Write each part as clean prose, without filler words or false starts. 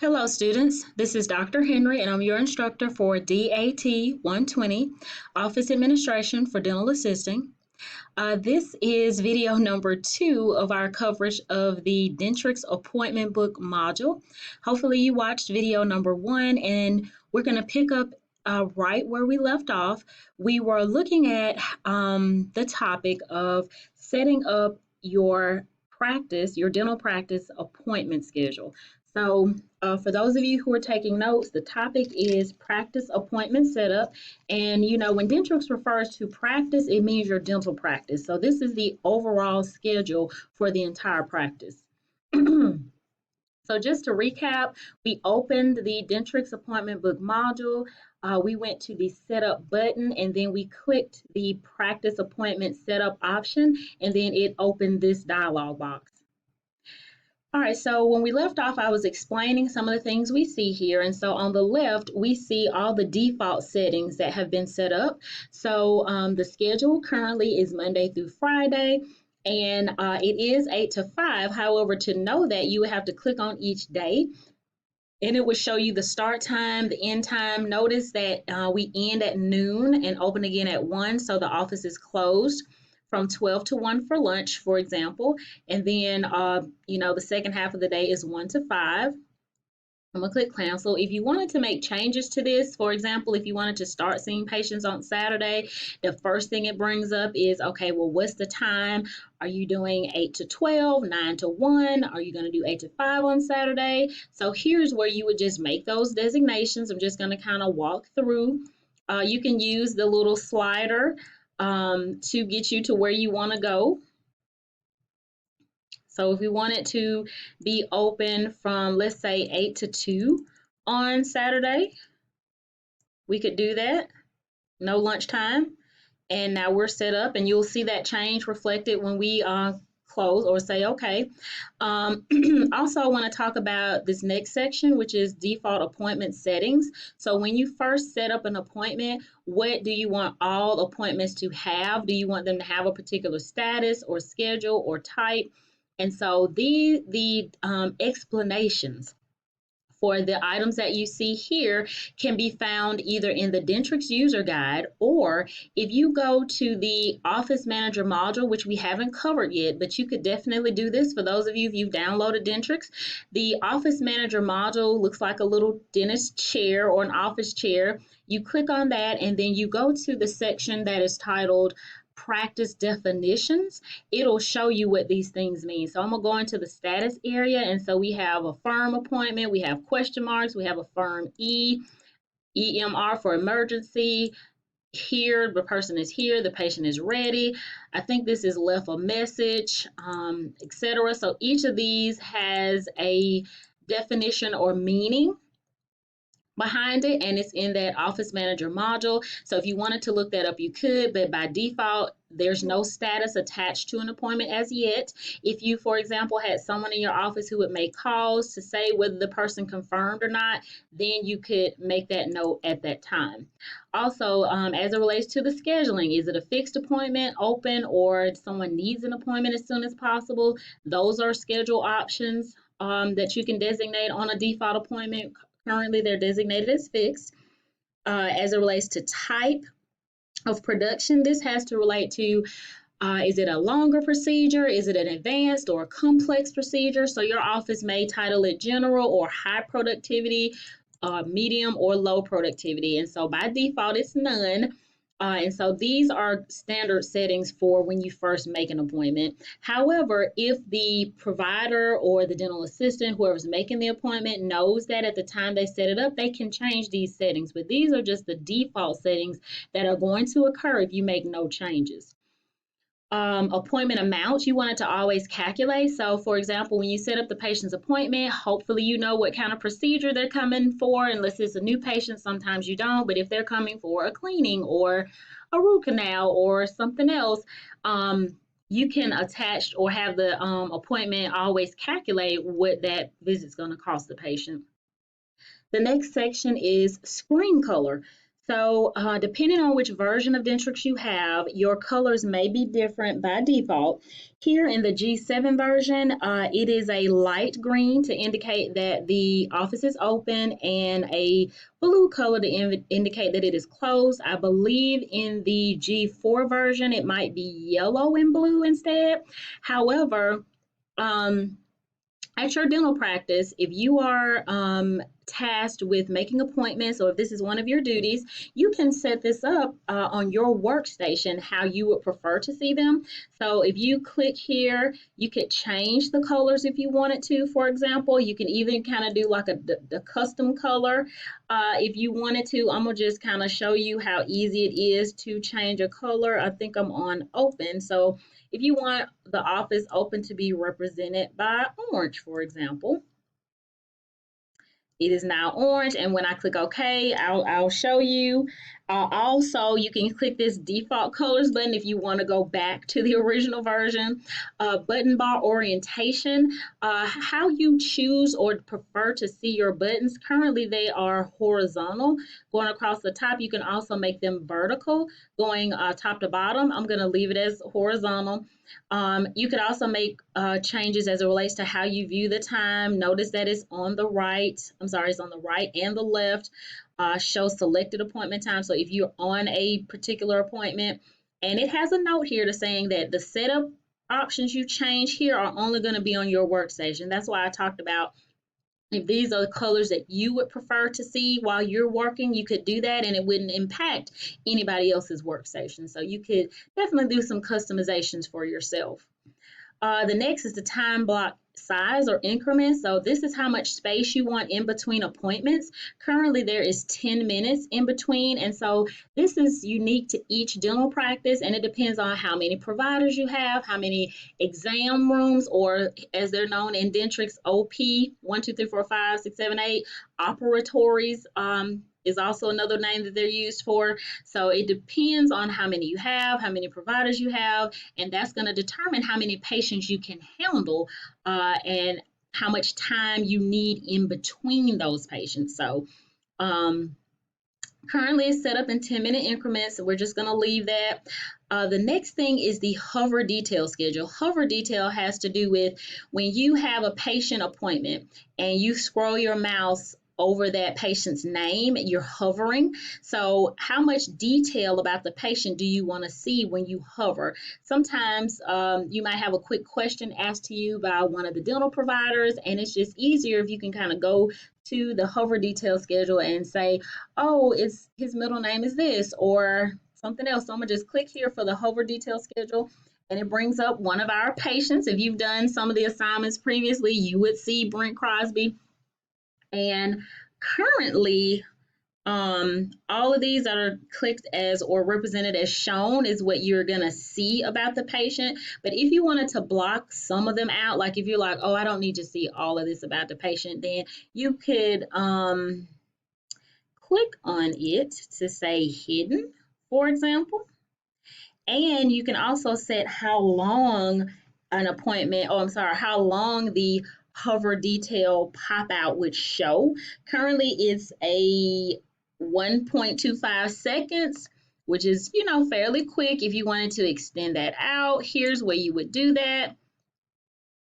Hello students, this is Dr. Henry and I'm your instructor for DAT 120, Office Administration for Dental Assisting. This is video number 2 of our coverage of the Dentrix appointment book module. Hopefully you watched video number 1 and we're going to pick up right where we left off. We were looking at the topic of setting up your practice, your dental practice appointment schedule. So for those of you who are taking notes, the topic is practice appointment setup. And you know, when Dentrix refers to practice, it means your dental practice. So this is the overall schedule for the entire practice. So just to recap, we opened the Dentrix appointment book module. We went to the setup button and then we clicked the practice appointment setup option, and then it opened this dialog box. All right, so when we left off, I was explaining some of the things we see here. And so on the left, we see all the default settings that have been set up. So the schedule currently is Monday through Friday, and it is 8 to 5. However, to know that, you would have to click on each day, and it would show you the start time, the end time. Notice that we end at noon and open again at 1, so the office is closed from 12 to 1 for lunch, for example. And then, the second half of the day is 1 to 5. I'm gonna click cancel. If you wanted to make changes to this, for example, if you wanted to start seeing patients on Saturday, the first thing it brings up is, okay, well, what's the time? Are you doing 8 to 12, 9 to 1? Are you gonna do 8 to 5 on Saturday? So here's where you would just make those designations. I'm just gonna kind of walk through. You can use the little slider to get you to where you wanna go. So if we want it to be open from, let's say, 8 to 2 on Saturday, we could do that. No lunchtime. And now we're set up, and you'll see that change reflected when we close or say okay. Also, I want to talk about this next section, which is default appointment settings. So when you first set up an appointment, what do you want all appointments to have? Do you want them to have a particular status or schedule or type? And so the explanations for the items that you see here can be found either in the Dentrix user guide, or if you go to the Office Manager module, which we haven't covered yet, but you could definitely do this for those of you if you've downloaded Dentrix. The Office Manager module looks like a little dentist chair or an office chair. You click on that and then you go to the section that is titled practice definitions. It'll show you what these things mean. So I'm gonna go into the status area, and so we have a firm appointment, we have question marks, we have a firm EMR for emergency. Here, the person is here, the patient is ready. I think this is left a message, etc. So each of these has a definition or meaning behind it, and it's in that Office Manager module. So if you wanted to look that up, you could, but by default, there's no status attached to an appointment as yet. If you, for example, had someone in your office who would make calls to say whether the person confirmed or not, then you could make that note at that time. Also, as it relates to the scheduling, is it a fixed appointment, open, or someone needs an appointment as soon as possible? Those are schedule options that you can designate on a default appointment. Currently, they're designated as fixed. As it relates to type of production, this has to relate to, is it a longer procedure? Is it an advanced or a complex procedure? So your office may title it general or high productivity, medium or low productivity. And so by default, it's none. And so these are standard settings for when you first make an appointment. However, if the provider or the dental assistant, whoever's making the appointment, knows that at the time they set it up, they can change these settings. But these are just the default settings that are going to occur if you make no changes. Appointment amount, you want it to always calculate. So for example, when you set up the patient's appointment, hopefully you know what kind of procedure they're coming for, unless it's a new patient. Sometimes you don't, but if they're coming for a cleaning or a root canal or something else, you can attach or have the appointment always calculate what that visit's going to cost the patient. The next section is screen color. So, depending on which version of Dentrix you have, your colors may be different by default. Here in the G7 version, it is a light green to indicate that the office is open and a blue color to indicate that it is closed. I believe in the G4 version, it might be yellow and blue instead. However, um, at your dental practice, if you are tasked with making appointments or if this is one of your duties, you can set this up on your workstation how you would prefer to see them. So if you click here, you could change the colors if you wanted to, for example. You can even kind of do like the custom color if you wanted to. I'm going to just kind of show you how easy it is to change a color. I think I'm on open. So if you want the office open to be represented by orange, for example, it is now orange, and when I click OK, I'll show you. Also, you can click this default colors button if you want to go back to the original version. Button bar orientation, how you choose or prefer to see your buttons. Currently, they are horizontal going across the top. You can also make them vertical going top to bottom. I'm going to leave it as horizontal. You could also make changes as it relates to how you view the time. Notice that it's on the right. I'm sorry, it's on the right and the left. Show selected appointment time. So if you're on a particular appointment, and it has a note here to saying that the setup options you change here are only going to be on your workstation. That's why I talked about if these are the colors that you would prefer to see while you're working, you could do that and it wouldn't impact anybody else's workstation. So you could definitely do some customizations for yourself. The next is the time block size or increment. So this is how much space you want in between appointments. Currently, there is 10 minutes in between. And so this is unique to each dental practice, and it depends on how many providers you have, how many exam rooms, or as they're known in Dentrix, OP, 1, 2, 3, 4, 5, 6, 7, 8, operatories. Is also another name that they're used for. So it depends on how many you have, how many providers you have, and that's going to determine how many patients you can handle and how much time you need in between those patients. So um, currently it's set up in 10-minute increments, so we're just going to leave that. The next thing is the hover detail schedule. Hover detail has to do with when you have a patient appointment and you scroll your mouse over that patient's name, you're hovering. So how much detail about the patient do you want to see when you hover? Sometimes you might have a quick question asked to you by one of the dental providers, and it's just easier if you can kind of go to the hover detail schedule and say, oh, it's his middle name is this or something else. So I'm gonna just click here for the hover detail schedule, and it brings up one of our patients. If you've done some of the assignments previously, you would see Brent Crosby. And currently, all of these that are clicked as or represented as shown is what you're gonna see about the patient. But if you wanted to block some of them out, like if you're like, oh, I don't need to see all of this about the patient, then you could click on it to say hidden, for example. And you can also set how long an appointment, oh, I'm sorry, how long the hover detail pop out would show. Currently, it's a 1.25 seconds, which is, fairly quick. If you wanted to extend that out, here's where you would do that.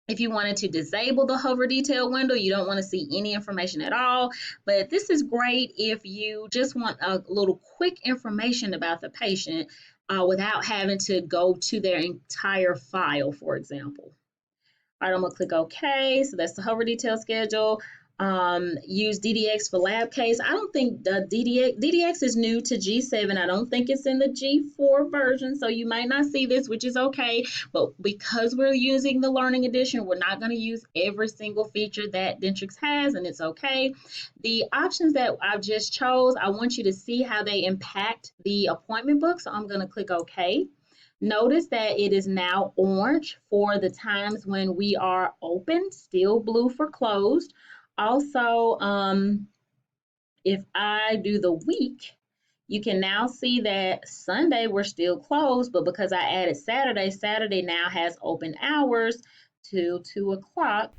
If you wanted to disable the hover detail window, you don't want to see any information at all. But this is great if you just want a little quick information about the patient without having to go to their entire file, for example. All right, I'm gonna click OK. So that's the hover detail schedule. Use DDX for lab case. I don't think the DDX is new to G7. I don't think it's in the G4 version, so you might not see this, which is okay. But because we're using the Learning Edition, we're not going to use every single feature that Dentrix has, and it's okay. The options that I've just chose, I want you to see how they impact the appointment book, so I'm going to click OK. Notice that it is now orange for the times when we are open, still blue for closed. Also, if I do the week, you can now see that Sunday we're still closed, but because I added Saturday, Saturday now has open hours till 2 o'clock.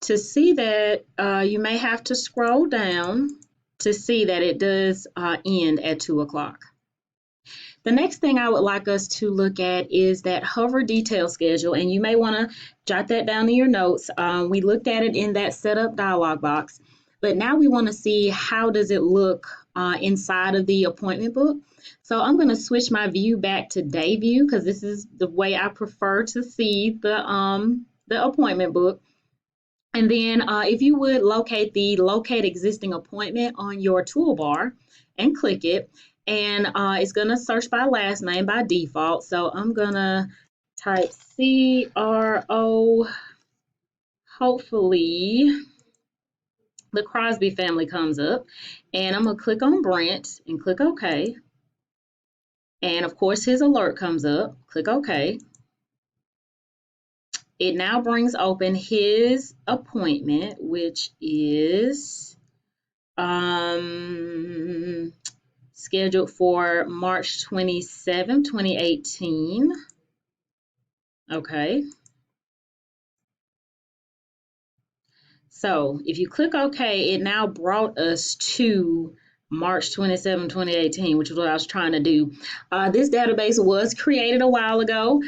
To see that, you may have to scroll down to see that it does end at 2 o'clock. The next thing I would like us to look at is that hover detail schedule, and you may want to jot that down in your notes. We looked at it in that setup dialog box, but now we want to see how does it look inside of the appointment book. So I'm going to switch my view back to day view because this is the way I prefer to see the appointment book. And then if you would locate the locate existing appointment on your toolbar and click it. And it's going to search by last name by default. So I'm going to type CRO. Hopefully the Crosby family comes up. And I'm going to click on Brent and click OK. And of course his alert comes up. Click OK. It now brings open his appointment, which is scheduled for March 27, 2018. Okay. So if you click OK, it now brought us to March 27, 2018, which is what I was trying to do. This database was created a while ago.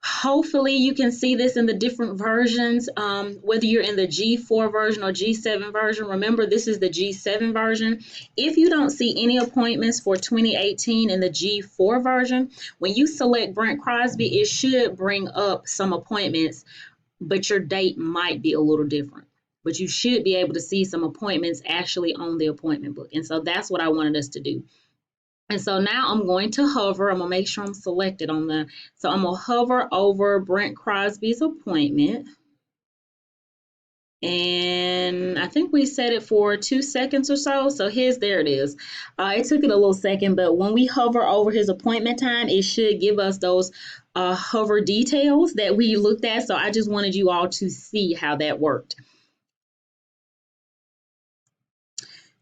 Hopefully you can see this in the different versions, whether you're in the G4 version or G7 version. Remember, this is the G7 version. If you don't see any appointments for 2018 in the G4 version, when you select Brent Crosby, it should bring up some appointments, but your date might be a little different. But you should be able to see some appointments actually on the appointment book. And so that's what I wanted us to do. And so now I'm going to hover. I'm going to make sure I'm selected on the, so I'm going to hover over Brent Crosby's appointment. And I think we set it for 2 seconds or so. So there it is. It took it a little second, but when we hover over his appointment time, it should give us those hover details that we looked at. So I just wanted you all to see how that worked.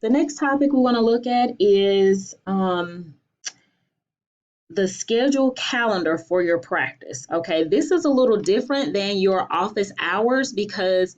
The next topic we want to look at is the schedule calendar for your practice. Okay, this is a little different than your office hours because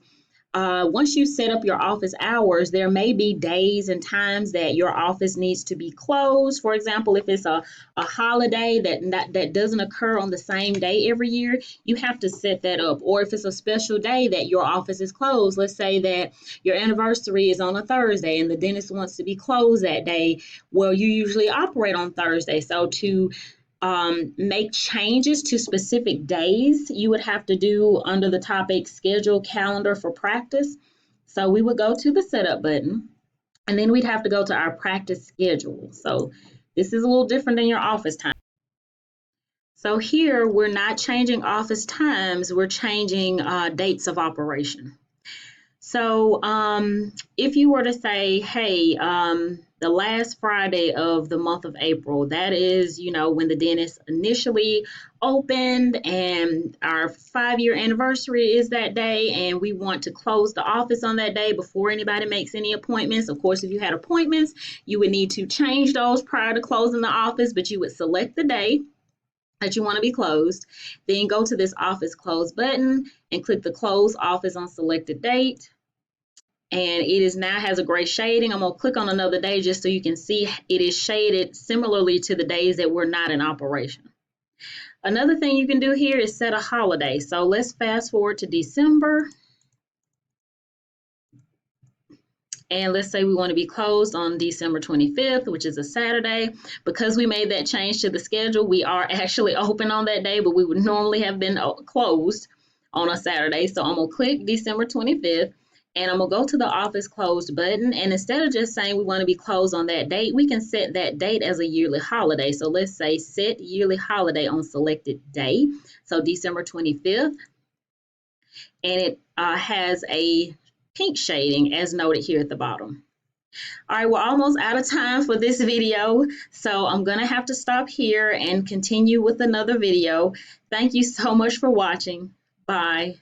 once you set up your office hours, there may be days and times that your office needs to be closed. For example, if it's a holiday that doesn't occur on the same day every year, you have to set that up. Or if it's a special day that your office is closed, let's say that your anniversary is on a Thursday and the dentist wants to be closed that day, well, you usually operate on Thursday. So to make changes to specific days, you would have to do under the topic schedule calendar for practice. So we would go to the setup button and then we'd have to go to our practice schedule. So this is a little different than your office time. So here we're not changing office times, we're changing dates of operation. So if you were to say, hey, the last Friday of the month of April, that is, when the dentist initially opened and our 5-year anniversary is that day, and we want to close the office on that day before anybody makes any appointments. Of course, if you had appointments, you would need to change those prior to closing the office, but you would select the day that you want to be closed, then go to this office close button and click the close office on selected date. And it is now has a gray shading. I'm going to click on another day just so you can see it is shaded similarly to the days that we're not in operation. Another thing you can do here is set a holiday. So let's fast forward to December. And let's say we want to be closed on December 25th, which is a Saturday. Because we made that change to the schedule, we are actually open on that day, but we would normally have been closed on a Saturday. So I'm going to click December 25th. And I'm going to go to the office closed button. And instead of just saying we want to be closed on that date, we can set that date as a yearly holiday. So let's say set yearly holiday on selected day. So December 25th. And it has a pink shading as noted here at the bottom. All right, we're almost out of time for this video. So I'm going to have to stop here and continue with another video. Thank you so much for watching. Bye.